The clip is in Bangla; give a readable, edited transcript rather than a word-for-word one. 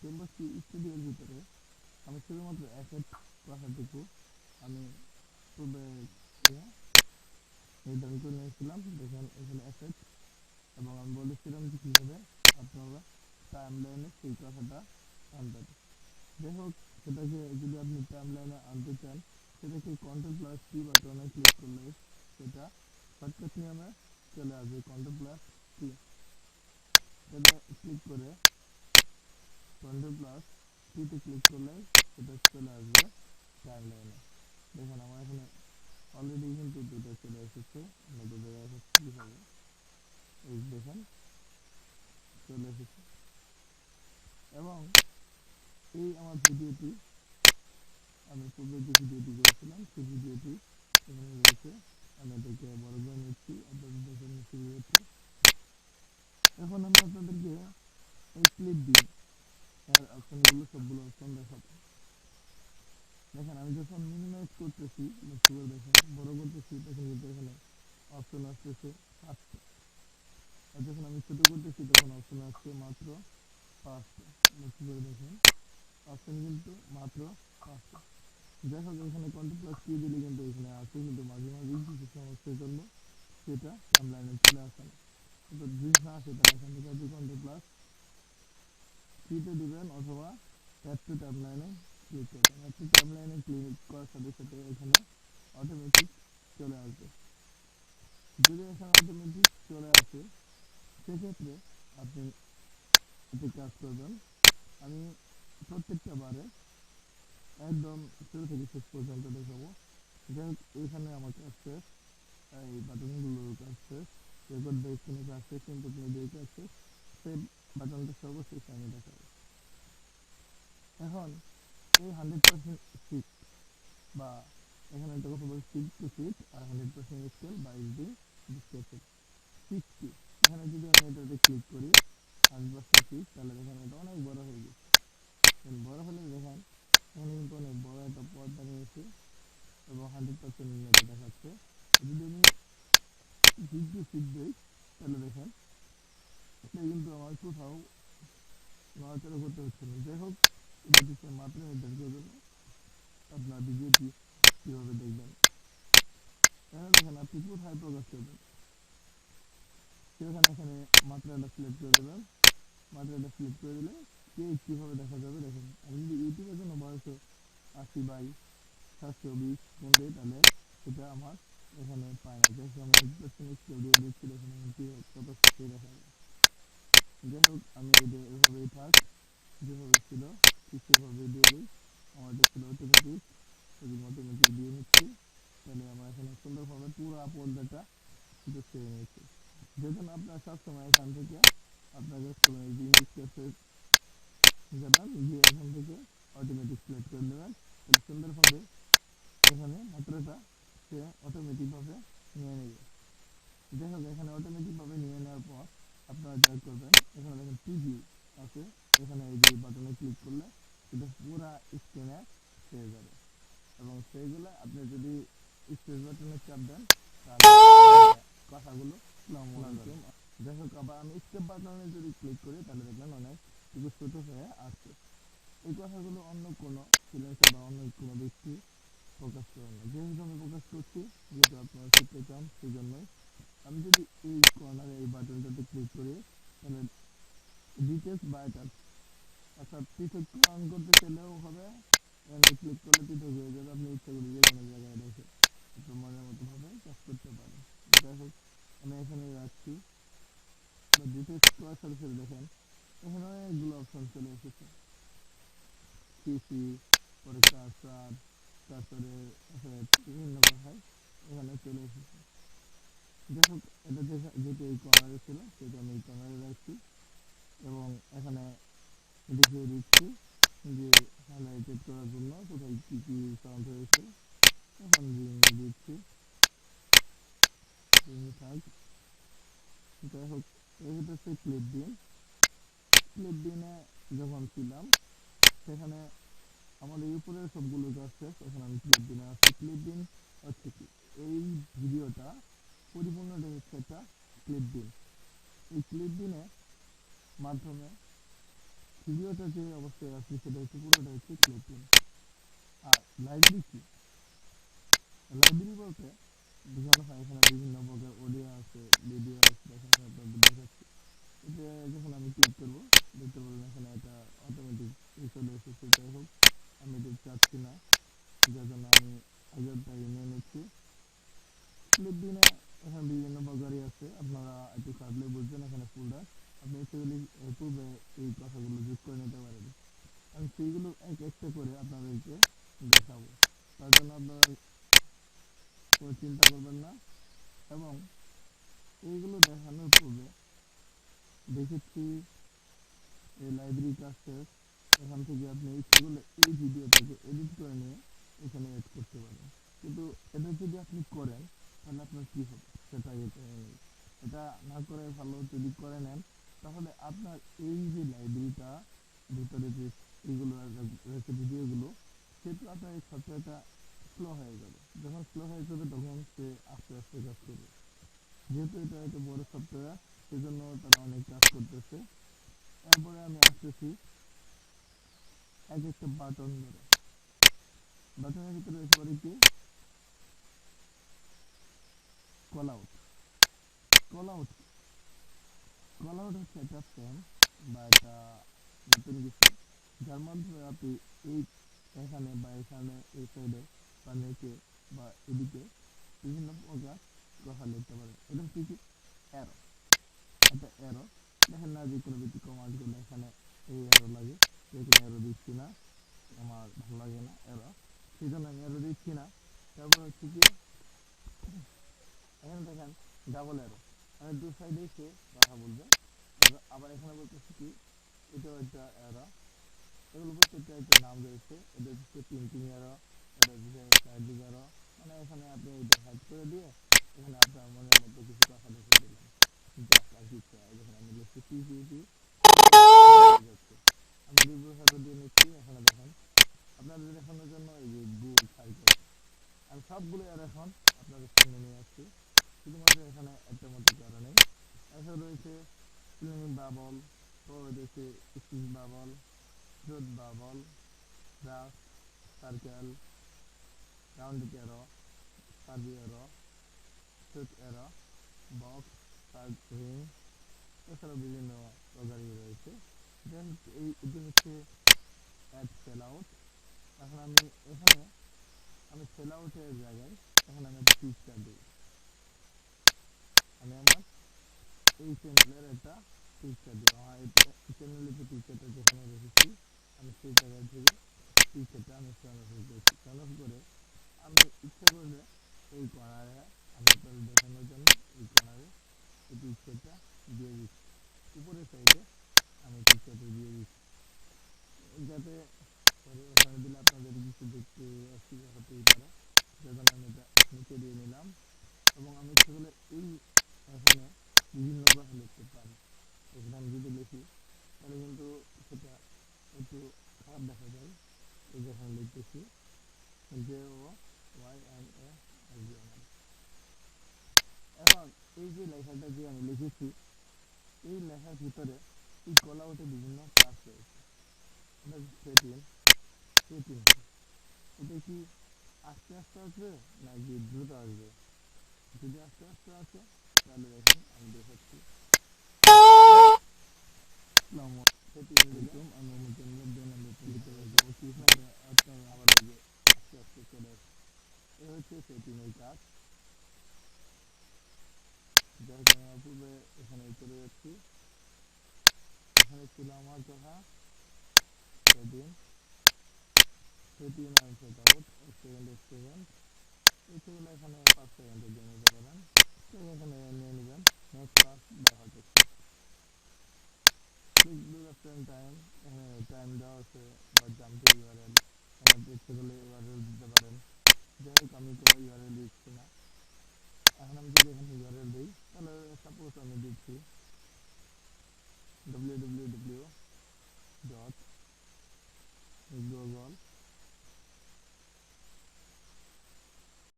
চেম্বার স্টুডিওর ভিতরে আমি শুধুমাত্র অ্যাসেট ভাষাটুকু আমি পূর্বে নির্ধারণ করে নিয়েছিলাম। দেখেন এখানে অ্যাসেট, এবং আমি বলেছিলাম যে কীভাবে আপনারা টাইম লাইনে সেই কথাটা আনবেন। যাই হোক, সেটাকে যদি আপনি টাইম লাইনে আনতে চান, সেটাকে কন্ট্রোল+T বাটনে ক্লিক করলে সেটা শর্টকাট নিয়মে চলে আসবে। কন্ট্রোল+T এটা ক্লিক করে কন্ট্রোল+T-তে ক্লিক করলে সেটা চলে আসবে টাইম লাইনে। দেখেন আমার এখানে অলরেডি কিন্তু দুটো চলে এসেছে। আমরা দুটো দেখাচ্ছি কীভাবে, এই দেখেন চলে এসেছে। এবং এই আমার ভিডিওটি আমি পূর্বে যে ভিডিওটি করেছিলাম সেই ভিডিওটি এখানে রয়েছে। আমি এটাকে বড় করে নিচ্ছি, আপনাদের দেখে নিচ্ছি ভিডিওটি। এখন আমি আপনাদেরকে এই ক্লিপ দিই এর অপশনগুলো, সবগুলো অপশন দেখাবো। দেখেন আমি যখন মিনিমাইজ করতেছি, লক্ষ্য করে দেখেন, বড় করতেছি, তখন কিন্তু এখানে অপশন আসতেছে 5টা, আর যখন আমি ছোট করতেছি তখন অপশন আসছে মাত্র 5টা। লক্ষ্য করে দেখেন অপশন কিন্তু মাত্র 5টা। যাই হোক, এখানে কন্ট্রোল+T দিলে কিন্তু এখানে আছে, কিন্তু মাঝে মাঝে কিছু সমস্যার জন্য সেটা টাইমলাইনে চলে আসে না। তো যদি না আসে তাহলে এখান থেকে আপনি কন্ট্রোল+T-তে দিবেন, অথবা অ্যাড টু টাইমলাইনে ক্লিক করবেন। অ্যাড টু টাইমলাইনে ক্লিক করার সাথে সাথে এখানে অটোমেটিক চলে আসবে। যদি এখানে অটোমেটিক চলে আসে, সেক্ষেত্রে আপনি একটি কাজ করবেন। আমি প্রত্যেকটা বারে একদম শুরু থেকে শেষ পর্যন্ত দেখাবো। যাই হোক, এইখানে আমার কাজ শেষ, এই বাটনগুলোর কাজ শেষ, রেকর্ড ব্রেকের কাজ শেষ, ইনপুট মিডিয়ার কাজ শেষ, সেই বাটনটা সর্বশেষ আমি দেখাবো। এখন এই 100% শিফট, বা এখানে একটা কথা বলি, shift to shift R 100% scale বা এইচডি ডিসপ্লেসেড। শিফট কি, এখানে যদি আমি এটাতে ক্লিক করি 100% শিফট, তাহলে দেখেন এটা অনেক বড় হয়ে গেছে। বড় হলে দেখেন এখানে কিন্তু অনেক বড় একটা পর্দা নিয়েছে এবং 100% নেটে দেখাচ্ছে। যদি আমি শিফট টু শিফট দিই, তাহলে দেখেন এটা কিন্তু আমার কোথাও নড়াচড়া করতে হচ্ছে না। যাই হোক, এটা হচ্ছে মাত্রা নির্ধারণ করবেন আপনার ভিডিওটি কীভাবে দেখবেন। এখানে দেখেন আপনি কোথায় প্রকাশ করবেন, সেখানে এখানে মাত্রাটা সিলেক্ট করে দেবেন। মাত্রাটা সিলেক্ট করে দিলে কে কীভাবে দেখা যাবে দেখেন। আমি যদি ইউটিউবের জন্য 1280/720 ফোন দিই, তাহলে সেটা আমার এখানে পায় না। যেহেতু আমি 100% স্কেল দিয়ে দিচ্ছি, দেখুন কত সেই দেখা যায়। যাই হোক, আমি এটা এভাবেই থাক, যেভাবে ছিল ঠিক সেভাবে দিয়ে দিই। আমার এটা ছিল অটোমেটিক, সেদিন অটোমেটিক দিয়ে নিচ্ছি। তাহলে আমার এখানে সুন্দরভাবে পুরো পর্দাটা কিন্তু ছেড়ে নিয়েছি। যেজন্য আপনার সবসময় এখান থেকে আপনার কাজ করবেন, ইংলিশ ক্যাসেট যাবেন, গিয়ে এখান থেকে অটোমেটিক সিলেক্ট করে দেবেন। তাহলে সুন্দরভাবে এখানে মাত্রাটা সে অটোমেটিকভাবে নিয়ে নেবে। যাই হোক, এখানে অটোমেটিকভাবে নিয়ে নেওয়ার পর আপনারা যা করবেন, এখানে দেখেন প্রিভিউ আছে, এখানে এই যে বাটনে ক্লিক করলে সেটা পুরো স্ক্রিনে পেয়ে যাবে। এবং সেইগুলো আপনি যদি স্পেস বাটনে চাপ দেন, তাহলে কথাগুলো লাগবে। যাই হোক, আবার আমি স্কেপ বাটনে যদি ক্লিক করি, তাহলে দেখবেন অনেক কিছু ছোটো হয়ে আসছে। এই কথাগুলো অন্য কোনো ফ্রিল্যান্সার বা অন্য কোনো ব্যক্তি প্রকাশ করে না, যেহেতু আমি প্রকাশ করছি, যেহেতু আপনারা শিখতে চান, সেই জন্যই। আমি যদি এই কর্নারে এই বাটনটাতে ক্লিক করি, তাহলে ডিটেলস বায়োটাস, অর্থাৎ পৃথকীকরণ করতে চাইলেও হবে, এখানে ক্লিক করলে পৃথক হয়ে যাবে। আপনি ইচ্ছা করে যে কোনো জায়গায় রেখে আপনার মনের মতো ভাবে কাজ করতে পারেন। যাই হোক, আমি এখানে রাখছি। ডিটেলস করার সাথে সাথে দেখেন এখানে অনেকগুলো অপশন চলে এসেছে। সিসি, পরে কার্সার, তারপরে বিভিন্ন কথায় এখানে চলে এসেছে। যাই হোক, এটা যেহেতু এই কর্নারে ছিল, সেটা আমি এই কর্নারে রাখছি এবং এখানে দেখিয়ে দিচ্ছি যে হাইলাইটেড করার জন্য কোথায় কী কী সাউন্ড হয়েছে। এখন রিং দিচ্ছি, রিং থাক। যাই হোক, এটা হচ্ছে ক্লিপ বিন। ক্লিপ বিনে যখন ছিলাম, সেখানে আমাদের উপরের সবগুলো কাজ শেষ, এখন আমি ক্লিপ বিনে আসছি। ক্লিপ বিন হচ্ছে কি, এই ভিডিওটা পরিপূর্ণটা হচ্ছে একটা ক্লিপ বিন। এই ক্লিপ বিনের মাধ্যমে ভিডিওটা যে অবস্থায় আছে সেটা হচ্ছে পুরোটা হচ্ছে ক্লিপিং। আর লাইব্রেরি কি? লাইব্রেরি বলতে বোঝানো হয় এখানে বিভিন্ন প্রকার অডিও আছে, ভিডিও আছে, এখানে আপনাদের দেখাচ্ছি। এটা যখন আমি ক্লিক করবো দেখতে পারবেন এখানে এটা অটোমেটিক চলে এসেছে। যাই হোক আমি এটা চাচ্ছি না, যার জন্য আমি আগেরটাই নিয়ে নিচ্ছি। ক্লিপিংয়ে এখানে বিভিন্ন প্রকারই আছে, আপনারা একটু সার্চলে বুঝবেন। এখানে ফোল্ডার আপনি সেগুলি পূর্বে এই কথাগুলো যোগ করে নিতে পারেন। আমি সেইগুলো এক একটা করে আপনাদেরকে দেখাবো, তার জন্য আপনারা কোনো চিন্তা করবেন না। এবং এইগুলো দেখানোর পূর্বে দেখেছি এই লাইব্রেরি কাস্টের এখান থেকে আপনি সেগুলো এই ভিডিওটাকে এডিট করে নিয়ে এখানে অ্যাড করতে পারেন। কিন্তু এটা যদি আপনি করেন তাহলে আপনার কী হবে সেটা এটা না করে ভালো। যদি করে নেন তাহলে আপনার এই যে লাইব্রেরিটা ভিতরে যে এইগুলো রয়েছে ভিডিওগুলো, সেটা আপনার এই সফটওয়্যারটা স্লো হয়ে যাবে। যখন স্লো হয়ে যাবে তখন সে আস্তে আস্তে কাজ করবে। যেহেতু এটা একটা বড় সফটওয়্যার সেজন্য তারা অনেক কাজ করতেছে। এরপরে আমি আসতেছি এক একটা বাটন ধরে। বাটনের ভিতরে রয়েছে পারে কি call out. Call out call out হচ্ছে একটা ফ্রেম বা একটা নতুন কিছু, যার মাধ্যমে আপনি এই এখানে বা এখানে এই সাইডে বা নিচে বা এদিকে বিভিন্ন প্রকার কথা লিখতে পারেন। এটা হচ্ছে কি অ্যারো, একটা অ্যারো। দেখেন না যে কোনো ব্যক্তি কমান্ড করলে এখানে এই অ্যারো লাগে, যে কোনো অ্যারো দিচ্ছি না, আমার ভালো লাগে না অ্যারো, সেই জন্য আমি অ্যারো দিচ্ছি না। তারপর হচ্ছে কি এখানে দেখেন ডাবল অ্যারো, মানে দু সাইডে সে কথা বলবে। আবার এখানে বলতেছি কি এটাও একটা অ্যারো, এগুলো প্রত্যেকটা একটা নাম রয়েছে। এটা হচ্ছে প্রিন্টিং অ্যারো, এটা হচ্ছে স্লাইডিং অ্যারো। মানে এখানে আপনি এটা হাইড করে দিয়ে এখানে আপনার মনের মতো কিছু কথা লিখে দিলেন, জাস্ট আর কিছু। যখন আমি লিখছি পিপিপি যাচ্ছে, আমি রিভিউ হ্যারো দিয়ে নিচ্ছি। এখানে দেখেন আপনাদের দেখানোর জন্য এই যে গোল সার্কেল, আমি সবগুলো আর এখন আপনাদের সামনে নিয়ে আসছি। শুধুমাত্র এখানে একটা মতো কারণে এছাড়া রয়েছে ফিল্মিং বাবল, তারপর রয়েছে speech bubble, dot bubble, brush, circle, round arrow, Karvy arrow, straight arrow, box, search ring, এছাড়াও বিভিন্ন প্রকারই রয়েছে। দেন এটি হচ্ছে অ্যাড সেল আউট। এখন আমি সেল আউটের জায়গায় এখন আমি একটা পিকচার দিই। আমি আমার এই চ্যানেলের একটা পিকচার দিই। আমার এই চ্যানেলের যে পিকচারটা যেখানে রেখেছি আমি সেই জায়গায় থেকে পিকচারটা আমি ট্রান্সফার করছি। ট্রান্সফার করে আমি ইচ্ছা করলে এই কর্নারে আমি আপনাদের দেখানোর জন্য এই কর্নারে এই পিকচারটা দিয়ে দিচ্ছি। উপরের সাইডে আমি পিকচারটা দিয়ে দিচ্ছি, যাতে পরে ওখানে দিলে আপনাদের কিছু দেখতে অসুবিধা হতেই পারে। যখন আমি এটা নিচে দিয়ে নিলাম এবং আমি সেগুলো এই এখানে বিভিন্ন ভাষা লিখতে পারি। এখানে আমি যদি লিখি তাহলে কিন্তু সেটা একটু খারাপ দেখা যায়। এই যেখানে লিখতেছি J O Y N A S G N. এখন এই যে লেখাটা যে আমি লিখেছি এই লেখার ভিতরে এই কল আউটে বিভিন্ন কাজ রয়েছে। এটা সেটিং সেটিং এটা কি আস্তে আস্তে আসবে নাকি দ্রুত আসবে? যদি আস্তে আস্তে আসে তাহলে দেখেন আমি দেখাচ্ছি। সেটিং দিলাম আমি আমার চ্যানেলের দেন আমি আপনারা আবার আগে আস্তে আস্তে চলে আসে। এ হচ্ছে সেটিংয়ের কাজ। যাই হোক আমি পূর্বে এখানে চলে যাচ্ছি। এখানে ছিল আমার কথা setting setting and set out second এই সেগুলো এখানে 5 সেকেন্ডের জন্য নিতে পারেন। তো এখানে নিয়ে নেবেন নেক্সট পাস দেখা হচ্ছে click do the frame time. এখানে টাইম দেওয়া আছে বা জাম্পে ইউআরএল, এখানে ইচ্ছে করলে ইউআরএল দিতে পারেন। যাই হোক আমি কোনো ইউআরএল দিচ্ছি না। এখন আমি যদি এখানে ইউআরএল দিই তাহলে সাপোজ আমি দিচ্ছি www.google